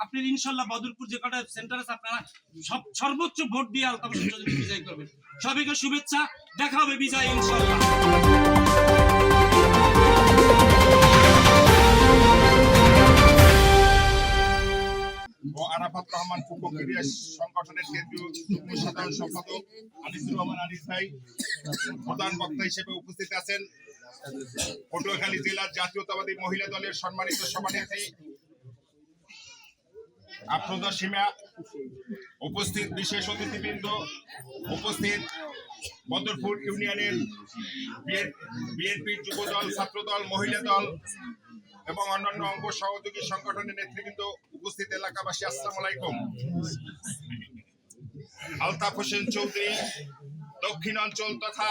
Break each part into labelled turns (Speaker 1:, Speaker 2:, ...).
Speaker 1: আপনি ইনশাল্লাহ বদরপুর যে কটা সেন্টার আছে আপনারা সর্বোচ্চ ভোট দিয়ে আলতাফ হোসেন চৌধুরী বিজয় করবেন। সবাইকে শুভেচ্ছা, দেখা হবে বিজয় ইনশাল্লাহ।
Speaker 2: ও আরাফাত রহমান ফুকো ক্রীড়া সংগঠনের কেন্দ্রীয় যুগ্ম সাধারণ সম্পাদক আনিসুর রহমান আনিস ভাই প্রধান বক্তা হিসেবে উপস্থিত আছেন। পটুয়াখালী জেলার জাতীয়তাবাদী মহিলা দলের সম্মানিত সভানেত্রী আফরোজা সীমা, উপস্থিত বিশেষ অতিথিবৃন্দ, উপস্থিত বদরপুর ইউনিয়নের বিএনপি যুব দল, ছাত্র দল, মহিলা দল এবং অন্যান্য অঙ্গ সহযোগী সংগঠনের নেতৃবৃন্দ, উপস্থিত এলাকাবাসী, আসসালামু আলাইকুম। আলতাফ হোসেন চৌধুরী দক্ষিণ অঞ্চল তথা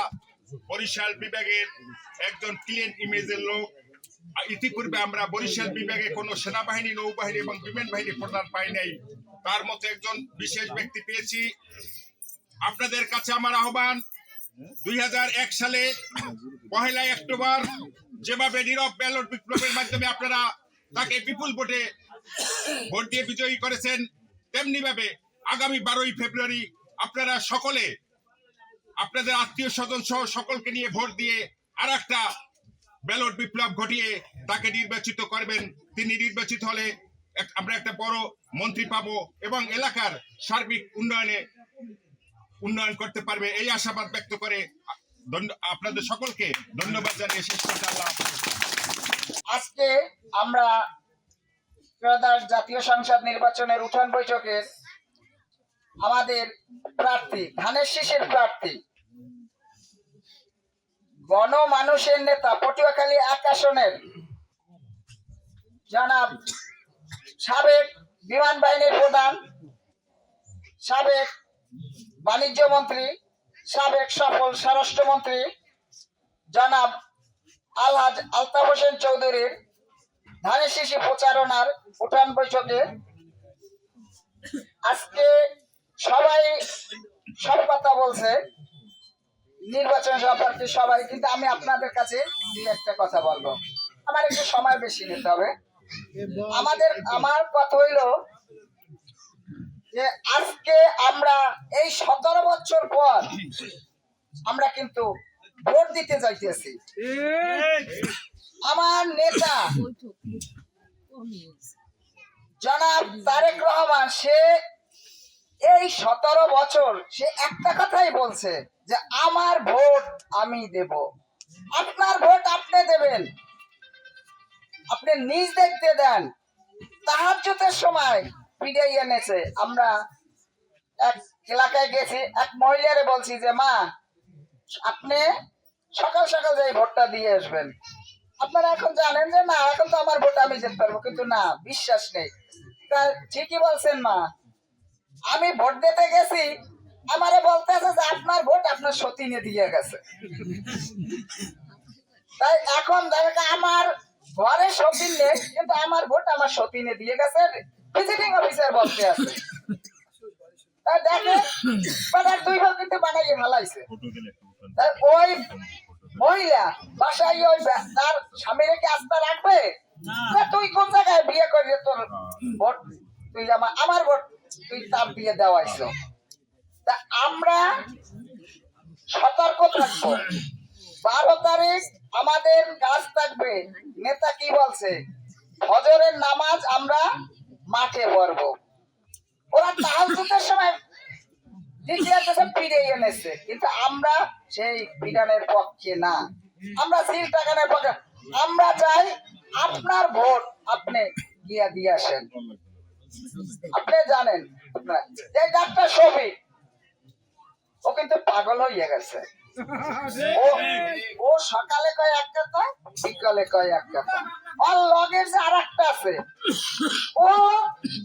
Speaker 2: বরিশাল বিভাগের একজন ক্লিন ইমেজের লোক। ইতিপূর্বে আমরা বরিশাল বিভাগে কোনো সেনাবাহিনী, নৌবাহিনী এবং বিমান বাহিনী প্রধান পাই নাই, তার মতো একজন বিশেষ ব্যক্তি পেয়েছি। আপনাদের কাছে আমার আহ্বান, 2001 সালে 1 অক্টোবর যেভাবে নীরব ব্যালট বিপ্লবের মাধ্যমে আপনারা তাকে বিপুল ভোটে ভোট দিয়ে বিজয়ী করেছেন, তেমনি ভাবে আগামী 12ই ফেব্রুয়ারি আপনারা সকলে আপনাদের আত্মীয় স্বজন সহ সকলকে নিয়ে ভোট দিয়ে আর একটা ব্যালট বিপ্লব ঘটিয়ে তাকে নির্বাচিত করবেন। তিনি নির্বাচিত হলে আমরা একটা বড় মন্ত্রী পাবো এবং এলাকার সার্বিক উন্নয়ন করতে পারবে, এই আশাবাদ ব্যক্ত করে আপনাদের সকলকে ধন্যবাদ জানিয়ে শেষ করতে আল্লাহ।
Speaker 3: আজকে আমরা ত্রয়োদশ জাতীয় সংসদ নির্বাচনের উঠান বৈঠকের আমাদের প্রার্থী, ধানের শীষের প্রার্থী, গণমানুষের নেতা, পটুয়াখালী 1 আসনের জনাব সাবেক বিমান বাহিনীর প্রধান, সাবেক বাণিজ্য মন্ত্রী, সাবেক সফল স্বরাষ্ট্রমন্ত্রী জনাব আলহাজ আলতাফ হোসেন চৌধুরীর ধানের শীষে প্রচারণার উঠান বৈঠকে আজকে সবাই সব কথা বলছে নির্বাচন সম্পর্কে সবাই, কিন্তু আমি আপনাদের কাছে একটা কথা বলবো, আমার একটু সময় বেশি নিতে হবে। আমার কথা হইল যে আজকে আমরা এই 17 বছর পর আমরা কিন্তু ভোট দিতে যাইতেছি। আমার নেতা জনাব তারেক রহমান, সে এই 17 বছর সে একটা কথাই বলছে যে আমার ভোট আমি দেব। আপনার ভোট আপনি দেবেন, আপনি নিজ দেখতে দেন। তাহাজ্জুদের সময় পিড়াই এনেছে। আমরা এক এলাকায় গেছি, এক মহিলারে বলছি যে মা, আপনি সকাল সকাল যাই ভোটটা দিয়ে আসবেন। আপনারা এখন জানেন যে না, এখন তো আমার ভোট আমি যেতে পারবো, কিন্তু না, বিশ্বাস নেই। তা ঠিকই বলছেন মা, আমি ভোট দিতে গেছি, আমারে বলতেছে যে আপনার ভোট আপনার সতীনে দিয়ে গেছে। তাই এখন দেখা আমার ঘরে সতীন নেই, কিন্তু আমার ভোট আমার সতীনে দিয়ে গেছে, ভিজিটিং অফিসার বলতে আছে। তাই দেখেন বাজার 2 ভাগ কিন্তু বানাইয়ে ভালাইছে। ওই মহিলা বাসায় ওই তার স্বামীর কি আস্থা রাখবে? তুই কোন জায়গায় বিয়ে করবি, তোর ভোট তুই আমার ভোট তুই তার দিয়ে দেওয়াইছ। তা আমরা সতর্ক থাকবো। 12 তারিখ আমাদের কাজ থাকবে। নেতা কি বলছে, ফজরের নামাজ আমরা মাঠে পড়বো। ওরা তাহাজ্জুদের সময় ফিরে এনেছে, কিন্তু আমরা সেই বিধানের পক্ষে না, আমরা সিল টাকানের পক্ষে। আমরা চাই আপনার ভোট আপনি গিয়া দিয়ে আসেন। আপনি জানেন যে ডাক্তার শফিক, ও কিন্তু পাগল হয়ে গেছে। ও সকালে কয় এক কথা, বিকালে কয় এক কথা। ওর লগের যে আরেকটা আছে, ও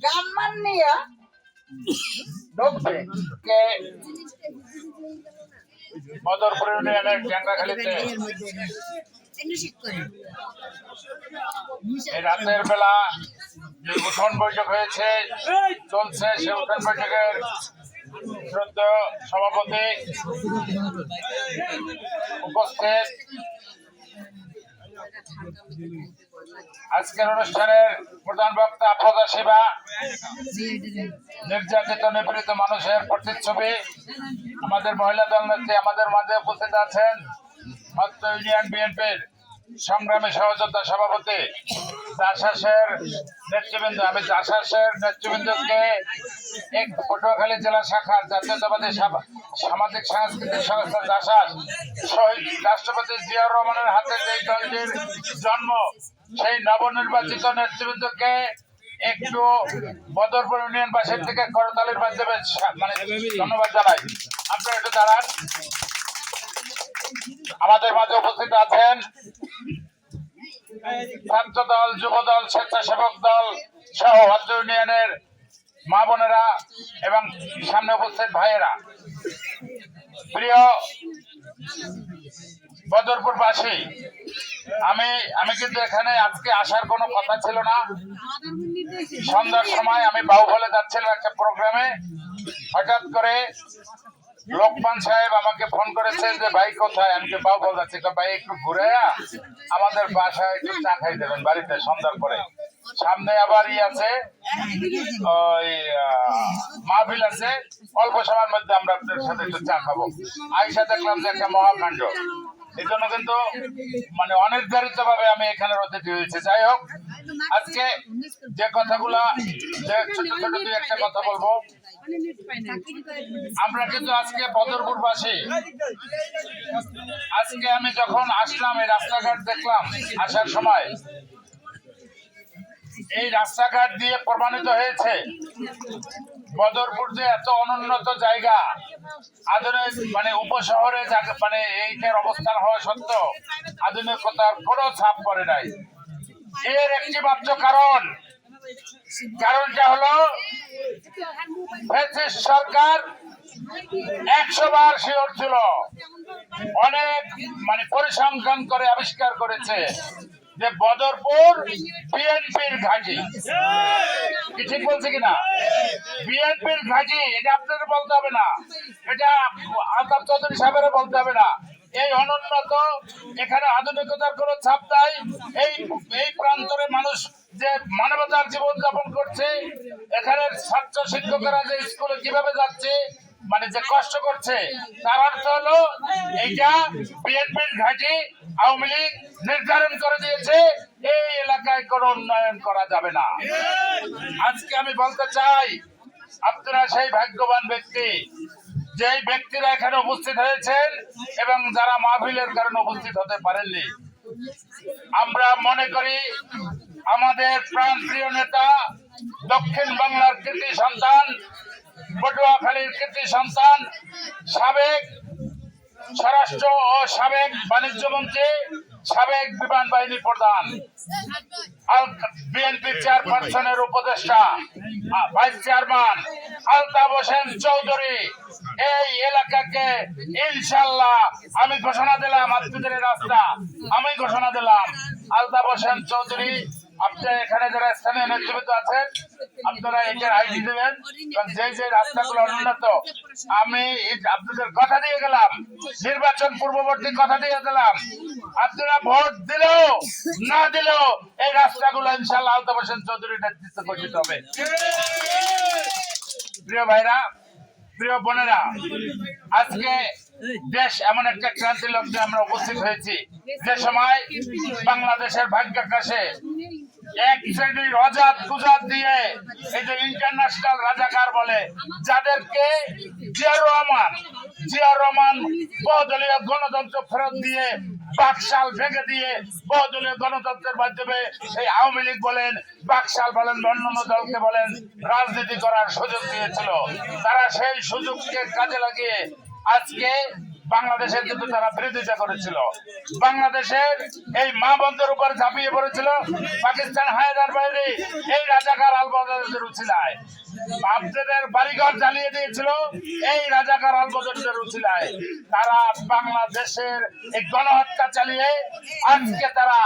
Speaker 3: গানমান নিয়ে ঢুকবে।
Speaker 2: বদরপুর ইউনিয়নের ট্যাংরাখালীতে রাতের বেলা যে উঠান বৈঠক হয়েছে চলছে, সে উঠান বৈঠকের শ্রদ্ধেয় সভাপতি উপস্থিত
Speaker 4: আজকের অনুষ্ঠানের প্রধান বক্তা আফরোজা শিবা নির্যাতিত নিপীড়িত মানুষের প্রতিচ্ছবি আমাদের মহিলা দল নেত্রী আমাদের মাঝে উপস্থিত আছেন অত্র ইউনিয়ন বিএনপির সংগ্রামী সহযোদ্ধা সভাপতি জাসাসের নেতৃবৃন্দ। আমি জাসাসের নেতৃবৃন্দকে এক পটুয়াখালী জেলা শাখার জাতীয়তাবাদী সামাজিক সাংস্কৃতিক সংস্থা জাসাস শহীদ রাষ্ট্রপতি জিয়াউর রহমানের হাতে যেই দলটির জন্ম, সেই নবনির্বাচিত নেতৃবৃন্দকে একটু বদরপুর ইউনিয়নবাসীর থেকে করতালির মাধ্যমে মানে ধন্যবাদ জানাই। আপনারা একটু দাঁড়ান। আমাদের মাঝে উপস্থিত আছেন ছাত্র দল, যুব দল, স্বেচ্ছাসেবক দল সহ অত্র ইউনিয়নের মা বোনেরা এবং সামনে উপস্থিত ভাইয়েরা। প্রিয় বদরপুরবাসী, আমি কিন্তু এখানে আজকে আসার কোনো কথা ছিল না। সন্ধ্যার সময় আমি বাউফলে যাচ্ছিলাম একটা প্রোগ্রামে, হঠাৎ করে লোকমান সাহেব আমাকে ফোন করেছে যে ভাই কোথায়? আমি বাউফল যাচ্ছি। ভাই একটু ঘুরে আমাদের বাসায় একটু চা খাই দেবেন বাড়িতে সন্ধ্যার পরে। সামনে আবার আছে ওই মাহফিল আছে, অল্প সময়ের মধ্যে আমরা আপনাদের সাথে একটু চা খাবো। আইসা দেখলাম যে একটা মহাকাণ্ড। এই জন্য কিন্তু মানে অনির্ধারিত ভাবে আমি এখানে অতিথি হয়েছি। যাই হোক, আজকে যে কথাগুলা যে ছোট ছোট দুই একটা কথা বলবো। আমরা কিন্তু আজকে বদরপুরবাসী, আজকে আমি যখন আসলাম এই রাস্তাঘাট দেখলাম আসার সময়, এই রাস্তাঘাট দিয়ে প্রমাণিত হয়েছে বদরপুর যে এত অনুন্নত জায়গা, আধুনিক মানে উপশহরে মানে এইটার অবস্থান হওয়া সত্ত্বেও আধুনিকতার কোনো ছাপ পড়ে নাই। এর একটি মাত্র কারণটা হলো ফ্যাসিস্ট সরকার 100 বার শিওর ছিল, অনেক মানে পরিসংখ্যান করে আবিষ্কার করেছে যে বদরপুর বিএনপির ঘাঁটি। কি ঠিক বলছে কিনা? বিএনপির ঘাঁটি। এটা আপনাদের বলতে হবে না, এটা আলতাফ চৌধুরী সাহেবের বলতে হবে না। এই অনুন্নত, এখানে আধুনিকতার কোনো ছাপ নাই। এই প্রান্তরে মানুষ যে মানবতার জীবন যাপন করছে, এখানে ছাত্র শিক্ষকেরা যে স্কুলে কিভাবে যাচ্ছে, মানে যে কষ্ট করছে, তার অর্থ হলো এইটা বিএনপির ঘাঁটি। আওয়ামী লীগ নির্ধারণ করে দিয়েছে এই এলাকায় কোনো উন্নয়ন করা যাবে না। আজকে আমি বলতে চাই, আপনারা সেই ভাগ্যবান ব্যক্তি যে ব্যক্তিরা এখানে উপস্থিত হয়েছেন এবং যারা মাহফিলের কারণে উপস্থিত হতে পারেননি। আমরা মনে করি আমাদের প্রাণপ্রিয় নেতা, দক্ষিণ বাংলার কৃতি সন্তান, পটুয়াখালীর কৃতি সন্তান, সাবেক স্বরাষ্ট্র ও সাবেক বাণিজ্য মন্ত্রী, সাবেক বিমান বাহিনী প্রধান, বিএনপি চেয়ারপারসনের উপদেষ্টা, ভাইস চেয়ারম্যান আলতাফ হোসেন চৌধুরী এই এলাকাকে ইনশাল্লাহ আমি ঘোষণা দিলাম, আপনাদের রাস্তা আমি ঘোষণা দিলাম। আলতাফ হোসেন চৌধুরী, আপনারা এখানে যারা স্থানীয় নেতৃত্ব আছেন, আপনারা এটার আইডি দেবেন, যে রাস্তাগুলো অনুন্নত। আমি আপনাদের কথা দিয়ে গেলাম, নির্বাচন পূর্ববর্তী কথা দিয়ে গেলাম, আপনারা ভোট দিলেও না দিলেও এই রাস্তাগুলো ইনশাল্লাহ আলতাফ হোসেন চৌধুরীর নেতৃত্বে গঠিত হবে। প্রিয় ভাইরা, প্রিয় বোনেরা, আজকে দেশ এমন একটা ক্রান্তি লগ্নে আমরা উপস্থিত হয়েছি, যে সময় বাংলাদেশের ভাগ্যাকাশে এক শ্রেণীর অজাত কুজাত দিয়ে এই যে ইন্টারন্যাশনাল রাজাকার বলে, যাদেরকে জিয়াউর রহমান বহুদলীয় গণতন্ত্র ফেরত দিয়ে, বাকশাল ভেঙে দিয়ে বহুদলীয় গণতন্ত্রের মাধ্যমে এই আওয়ামী লীগ বলেন, বাকশাল বলেন, অন্যান্য দলকে বলেন, রাজনীতি করার সুযোগ দিয়েছিল। তারা সেই সুযোগকে কাজে লাগিয়ে আজকে বাংলাদেশের কিন্তু তারা বিরোধিতা করেছিল। বাংলাদেশের এই মা বন্ধের উপর ঝাঁপিয়ে পড়েছিল পাকিস্তান হায়দার বাইরে এই রাজাকার আলবদরের উচিলায়। আপনাদের বাড়িঘর জ্বালিয়ে দিয়েছিল এই রাজাকার আলবদরদের উছিলায়। তারা বাংলাদেশের এই গণহত্যা চালিয়ে আজকে তারা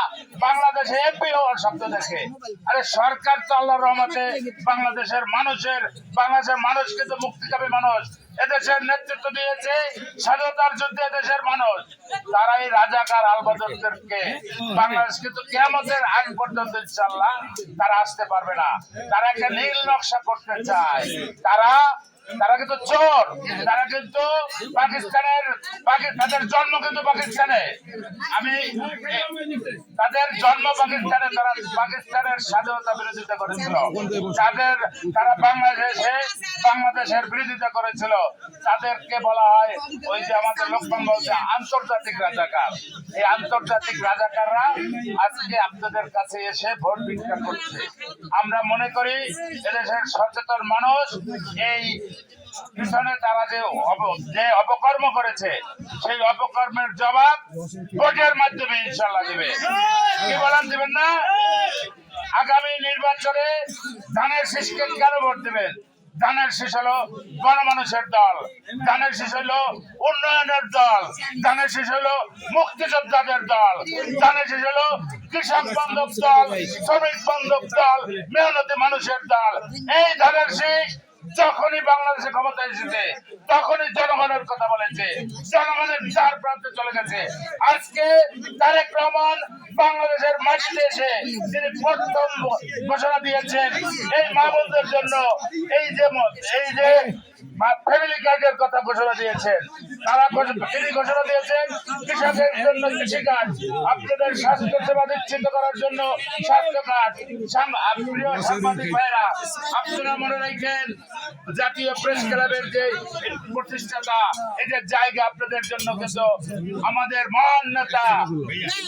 Speaker 4: বাংলাদেশে এমপি হওয়ার স্বপ্ন দেখে। আরে সরকার তো আল্লাহর রহমতে বাংলাদেশের মানুষ কিন্তু মুক্তিকামী মানুষ, এদেশের নেতৃত্ব দিয়েছে স্বাধীনতার যুদ্ধে এদেশের মানুষ। তারা এই রাজাকার আলবদরদেরকে বাংলাদেশ কিন্তু কিয়ামতের আগ পর্যন্ত ইনশাআল্লাহ তারা আসতে পারবে না। তারা একটা নীল নকশা করতে চায়। তারা কিন্তু চোর, তারা কিন্তু তাদের জন্ম কিন্তু পাকিস্তানে। তাদের জন্ম পাকিস্তানে, তারা পাকিস্তানের স্বাধীনতা বিরোধিতা করেছিল। তারা বাংলাদেশের বিরোধিতা করেছিল। তাদেরকে বলা হয়, ওই যে আমাদের লোকমান বলছে, আন্তর্জাতিক রাজাকার। এই আন্তর্জাতিক রাজাকাররা আজকে আপনাদের কাছে এসে ভোট ভিক্ষা করছে। আমরা মনে করি এদেশের সচেতন মানুষ এই পিছনে তারা যে অপকর্ম করেছে সেই অপকর্মের জবাব ভোটের মাধ্যমে ইনশাআল্লাহ দিবে। কি বলেন, দিবেন না? আগামী নির্বাচনে ধানের শীষকে কেন ভোট দিবেন? ধানের শীষ হলো গণমানুষের দল, ধানের শীষ হলো উন্নয়নের দল, ধানের শীষ হলো মুক্তিযোদ্ধাদের দল, ধানের শীষ হলো কৃষক বান্ধব দল, শ্রমিক বান্ধব দল, মেহনতি মানুষের দল। এই ধানের শীষ যখনই বাংলাদেশে ক্ষমতা এসেছে তখনই জনগণের কথা বলেছে, জনগণের চার প্রান্তে চলে গেছে। আজকে তারেক রহমান বাংলাদেশের মাটিতে এসে তিনি প্রথম ঘোষণা দিয়েছেন এই মা বোনদের জন্য, এই যে ফ্যামিলি কার্ডের কথা ঘোষণা দিয়েছেন। তিনি ঘোষণা দিয়েছেন কৃষকের জন্য কৃষিকাজ, আপনাদের স্বাস্থ্য সেবা নিশ্চিত করার জন্য স্বাস্থ্য কাজ। প্রিয় সাংবাদিক ভাইরা, আপনারা মনে রাখেন জাতীয় প্রেস ক্লাবের যে প্রতিষ্ঠাতা, এই যে জায়গা আপনাদের জন্য কিন্তু আমাদের মহান নেতা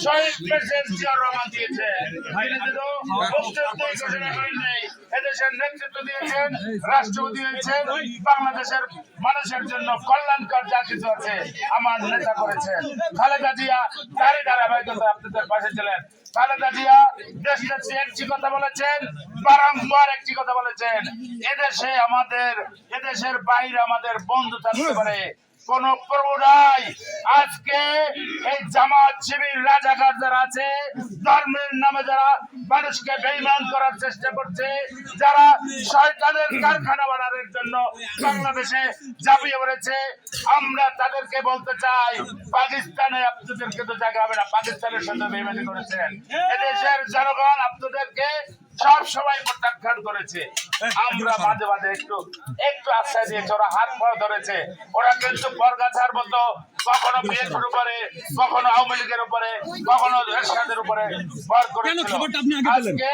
Speaker 4: শহীদ প্রেসিডেন্ট জিয়াউর রহমান দিয়েছেন। তিনি কিন্তু মুক্তিযুদ্ধই ঘোষণা করেন নাই, এদেশের নেতৃত্ব দিয়েছেন, রাষ্ট্রপতি হয়েছেন, বাংলাদেশের মানুষের জন্য কল্যাণকর যা কিছু আছে আমার নেতা করেছেন। খালেদা জিয়া তারই ধারাবাহিকতা আপনাদের পাশে ছিলেন। খালেদা জিয়া দেশনেত্রী একটি কথা বলেছেন, বারংবার একটি কথা বলেছেন, এদেশের বাইরে আমাদের বন্ধু থাকতে পারে, কোন প্রভু নাই। আজকে এই জামাত শিবির রাজাকার যারা আছে, ধর্মের নামে যারা মানুষকে বেঈমান করার চেষ্টা করছে, যারা শয়তানের কারখানা বানানোর জন্য বাংলাদেশে ঝাঁপিয়ে পড়েছে, আমরা তাদেরকে বলতে চাই, পাকিস্তানে আপনাদের কিন্তু জায়গা হবে না। পাকিস্তানের সাথে বেঈমানি করেছেন, এদেশের জনগণ আপনাদেরকে সব সময় প্রত্যাখ্যান করেছে। আমরা মাঝে মাঝে একটু আশ্রয় দিয়েছে, ওরা হাত পা ধরেছে। ওরা কিন্তু বরগাছার মতো কখনো বিএনপির উপরে, কখনো আওয়ামী লীগের উপরে, কখনো এরশাদের উপরে ভর করেছিল। আজকে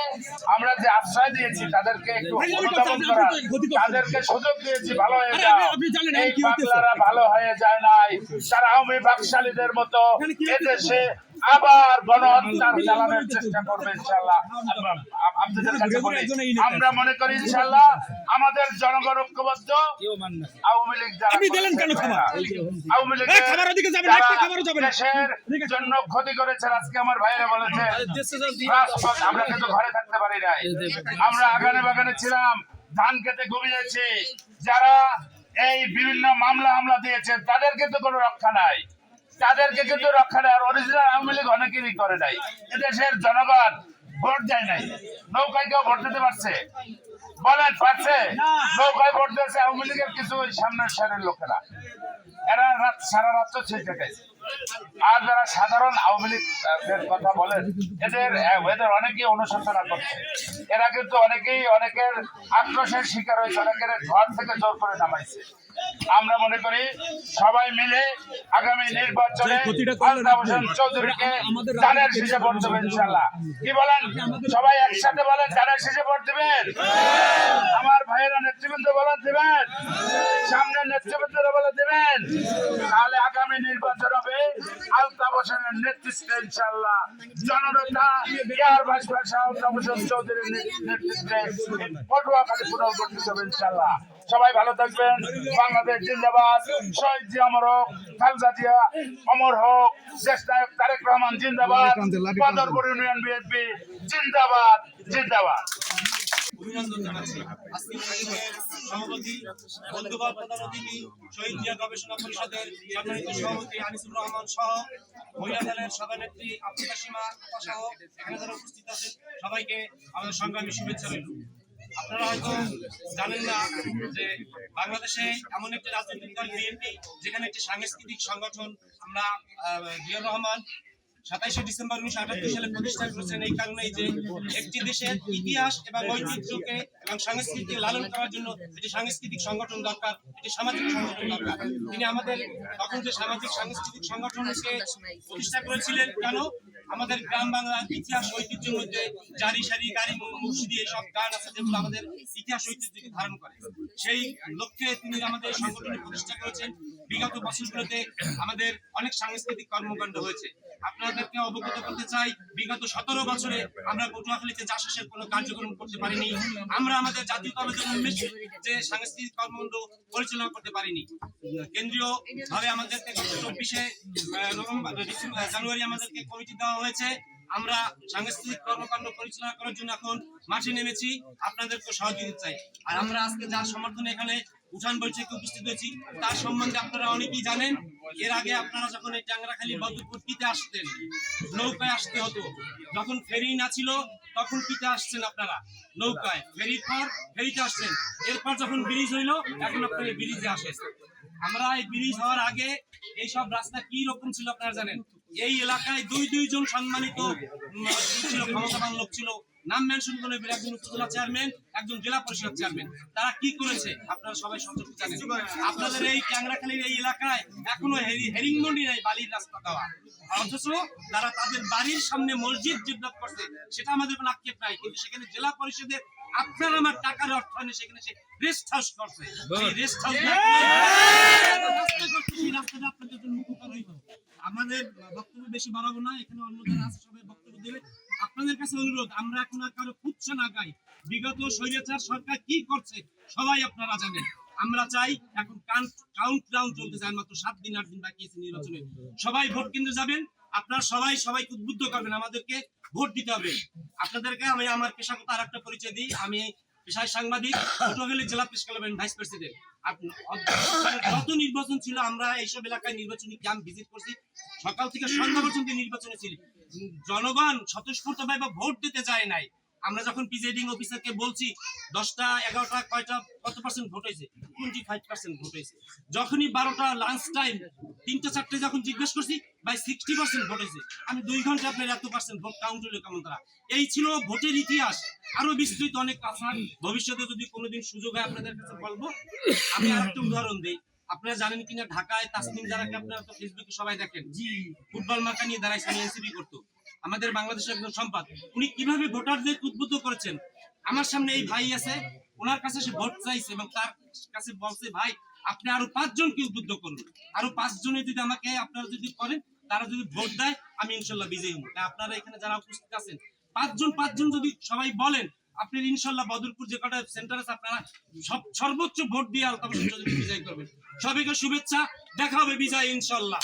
Speaker 4: আমরা যে আশ্রয় দিয়েছি তাদেরকে একটু অনুধাবন করার, তাদেরকে সুযোগ দিয়েছি ভালো হয়ে যাও। এই বাংলারা ভালো হয়ে যায় নাই, তারা আওয়ামী বাকশালীদের মতো এদেশে আবার গণহত্যার চালানোর চেষ্টা করবে ইনশাআল্লাহ। আপনাদের কাছে বলি, আমরা মনে করি ইনশাআল্লাহ আমাদের জনগণ ঐক্যবদ্ধ। আওয়ামী লীগ যারা আওয়ামী লীগ দেশের জন্য ক্ষতি করেছে, আজকে আমার ভাইরা বলেছে আমরা কিন্তু ঘরে থাকতে পারি নাই, আমরা আগানে বাগানে ছিলাম, ধান খেতে ঘুমিয়েছি। যারা এই বিভিন্ন মামলা দিয়েছে তাদের কিন্তু কোনো রক্ষা নাই, তাদেরকে কিন্তু রক্ষা নেই। আর অরিজিনাল আওয়ামী লীগ অনেকেরই করে নাই। এদেশের জনগণ ভোট দেয় নাই, নৌকায় কেউ ভোট দিতে পারছে? বলেন পারছে? নৌকায় ভোট দিয়েছে আওয়ামী লীগের কিছু ওই সামনের সারের লোকেরা, এরা সারা রাত্র ছিল গেছে। আর যারা সাধারণ আওয়ামী লীগের কথা বলেন, এদের অনেকেই অনুশোচনা করছে। এরা কিন্তু অনেকের আক্রোশের শিকার হয়েছে, অনেকের ঘর থেকে জোর করে নামাইছে। আমরা মনে করি সবাই মিলে আগামী নির্বাচনে আলতাফ হোসেন চৌধুরীকে ধানের শীষে ভোট দেবেন ইনশাআল্লাহ। কি বলেন? সবাই একসাথে বলেন, ধানের শীষে ভোট দিবেন। আমার ভাইয়েরা নেতৃবৃন্দ বলেন দিবেন, সামনের নেতৃবৃন্দরা বলে দিবেন। তাহলে আগামী নির্বাচন হবে আলতাফ হোসেনের নেতৃত্বে ইনশাআল্লাহ। জননেতা air vice president Altaf Hossain চৌধুরীর নেতৃত্বে পটুয়াখালী পুনর্গঠিত হবে ইনশাআল্লাহ। সবাই ভালো থাকবেন। বাংলাদেশ জিন্দাবাদ, শহীদ জিয়া অমর হোক, খালেদা জিয়া অমর হোক, দেশ নায়ক তারেক রহমান জিন্দাবাদ, বদরপুর ইউনিয়ন বিএনপি জিন্দাবাদ জিন্দাবাদ।
Speaker 1: অভিনন্দন জানাচ্ছি। আজকে অনুষ্ঠানের সভাপতি, বন্ধুবর প্রধান অতিথি, শহীদ জিয়া গবেষণা পরিষদের সম্মানিত সভাপতি আনিসুর রহমান সহ মহিলা দলের সভানেত্রী আফ্রিকা সীমা সহ এখানে যারা উপস্থিত আছেন সবাইকে আমাদের সংগ্রামী শুভেচ্ছা রইল। আপনারা হয়তো জানেন না যে বাংলাদেশে এমন একটি রাজনৈতিক দল বিএনপি, যেখানে একটি সাংস্কৃতিক সংগঠন আমরা জিয়াউর রহমান 27 ডিসেম্বর 1978 সালে প্রতিষ্ঠা করেছেন। এই কারণেই যে একটি দেশের ইতিহাস এবং ঐতিহ্যকে এবং সংস্কৃতিকে লালন করার জন্য একটি সাংস্কৃতিক সংগঠন দরকার, একটি সামাজিক সংগঠন দরকার। তিনি আমাদের তখন যে সামাজিক সাংস্কৃতিক সংগঠনকে প্রতিষ্ঠা করেছিলেন কেন? আমাদের গ্রাম বাংলার ইতিহাস ঐতিহ্যের মধ্যে জারি সারি গাড়ি মুর্শিদি এইসব গান আছে যেগুলো আমাদের ইতিহাস ঐতিহ্যকে ধারণ করে। সেই লক্ষ্যে তিনি আমাদের সংগঠন প্রতিষ্ঠা করেছেন। বিগত বছরগুলোতে আমাদের অনেক সাংস্কৃতিক কর্মকাণ্ড হয়েছে। আপনাদেরকে অবগত করতে চাই, বিগত 17 বছরে আমরা পটুয়াখালীতে জাসাসের কোনো কার্যক্রম করতে পারিনি। আমরা আমাদের জাতীয় কলেজের উন্মেষে যে সাংস্কৃতিক কর্মকাণ্ড পরিচালনা করতে পারিনি। কেন্দ্রীয় ভাবে আমাদেরকে 24 জানুয়ারি আমাদেরকে কমিটি দেওয়া হয়েছে। আমরা সাংস্কৃতিক কর্মকাণ্ড পরিচালনা করার জন্য এখন মাঠে নেমেছি, আপনাদেরকে সহযোগিতা চাই। আর আমরা আজকে যার সমর্থনে এখানে উঠান বৈঠকে উপস্থিত হয়েছি তার সম্বন্ধে আপনারা অনেকেই জানেন। এর আগে আপনারা যখন এই টাঙ্গাখালী বদরপুর কিতে আসতেন, নৌকায় আসতে হতো। যখন ফেরি না ছিল তখন কিতে আসছেন আপনারা নৌকায়, ফেরির পর ফেরিতে আসছেন। এরপর যখন ব্রিজ হইলো এখন আপনারা ব্রিজে আসেন। আমরা এই ব্রিজ হওয়ার আগে এইসব রাস্তা কি রকম ছিল আপনারা জানেন। এই এলাকায় দুইজন সম্মানিত ছিল, ক্ষমতাবান লোক ছিল, নাম মেনশন করে একজন উপজেলা চেয়ারম্যান, একজন জেলা পরিষদ চেয়ারম্যান। তারা কি করেছে আপনারা সবাই সচেতন জানেন। আপনাদের এই টাঙ্গাখালীর এই এলাকায় এখনো হেরিংমন্ডি নাই বালির রাস্তা দেওয়া, অথচ তারা তাদের বাড়ির সামনে মসজিদ ডেভেলপ করছে, সেটা আমাদের কোনো আক্ষেপ নাই। কিন্তু সেখানে জেলা পরিষদের আপনার আমার টাকার অর্থায়নে সেখানে সে রেস্ট হাউস করছে। সেই রেস্ট হাউস রাস্তাটা আপনাদের জন্য উপকার হইব। আমাদের বক্তব্য বেশি বাড়াবো না, এখানে অন্য যারা আছে সবাই বক্তব্য দেবে। আপনাদের কাছে অনুরোধ, আমরা এখন আর কারো কুচ্ছা না গাই। বিগত স্বৈরাচার সরকার কি করছে সবাই আপনারা জানেন। আমরা চাই এখন কাউন্টডাউন চলতেছে, আর মাত্র 7 দিন 8 দিন বাকি আছে নির্বাচনে। সবাই ভোট কেন্দ্রে যাবেন, আপনারা সবাইকে উদ্বুদ্ধ করবেন আমাদেরকে ভোট দিতে হবে। আপনাদেরকে আমি আমার পেশাগত আর একটা পরিচয় দিই। আমি পেশায় সাংবাদিক, পটুয়াখালী জেলা প্রেস ক্লাবের ভাইস প্রেসিডেন্ট। যত নির্বাচন ছিল আমরা এইসব এলাকায় নির্বাচনী ক্যাম্প ভিজিট করছি, সকাল থেকে সন্ধ্যা পর্যন্ত নির্বাচনে ছিল। জনগণ স্বতঃস্ফূর্তভাবে ভোট দিতে যায় নাই। আমরা যখন প্রিজাইডিং অফিসারকে বলছি 10টা 11টা কয়টা কত পার্সেন্ট ভোট হয়েছে, 25% ভোট হয়েছে। যখনই 12টা লাঞ্চ টাইম 3টা 4টে যখন জিজ্ঞেস করছি ভাই 60% ভোট হয়েছে, আমি 2 ঘন্টা আপনার এত পার্সেন্ট ভোট কাউন্ট হলো কেমন? তারা এই ছিল ভোটের ইতিহাস। আরো বিস্তৃত অনেক কথা ভবিষ্যতে যদি কোনোদিন সুযোগ হয় আপনাদের কাছে বলবো। আমি আরেকটা উদাহরণ দিই, আপনারা জানেন কিনা ঢাকায় তাসনিম জারাকে আপনারা তো ফেসবুকে সবাই দেখেন, ফুটবল মার্কা নিয়ে দাঁড়াইছে, এনসিপি করতো। আমাদের বাংলাদেশের একজন সম্পাদ, উনি কিভাবে ভোটারদের উদ্বুদ্ধ করেছেন। আমার সামনে এই ভাই আছে, ওনার কাছে সে ভোট চাইছে এবং তার কাছে বলছে ভাই আপনি আরো 5 জনকে উদ্বুদ্ধ করুন, আরো 5 জনে যদি আমাকে আপনারা যদি করেন, তারা যদি ভোট দেয় আমি ইনশাল্লাহ বিজয়ী হব। আপনারা এখানে যারা উপস্থিত আছেন 5 জন যদি সবাই বলেন, আপনি ইনশাল্লাহ বদরপুর যে কটা সেন্টার আছে আপনারা সর্বোচ্চ ভোট দিয়ে আলতাফ হোসেন চৌধুরী বিজয়ী করবেন। সবাইকে শুভেচ্ছা, দেখা হবে বিজয় ইনশাল্লাহ।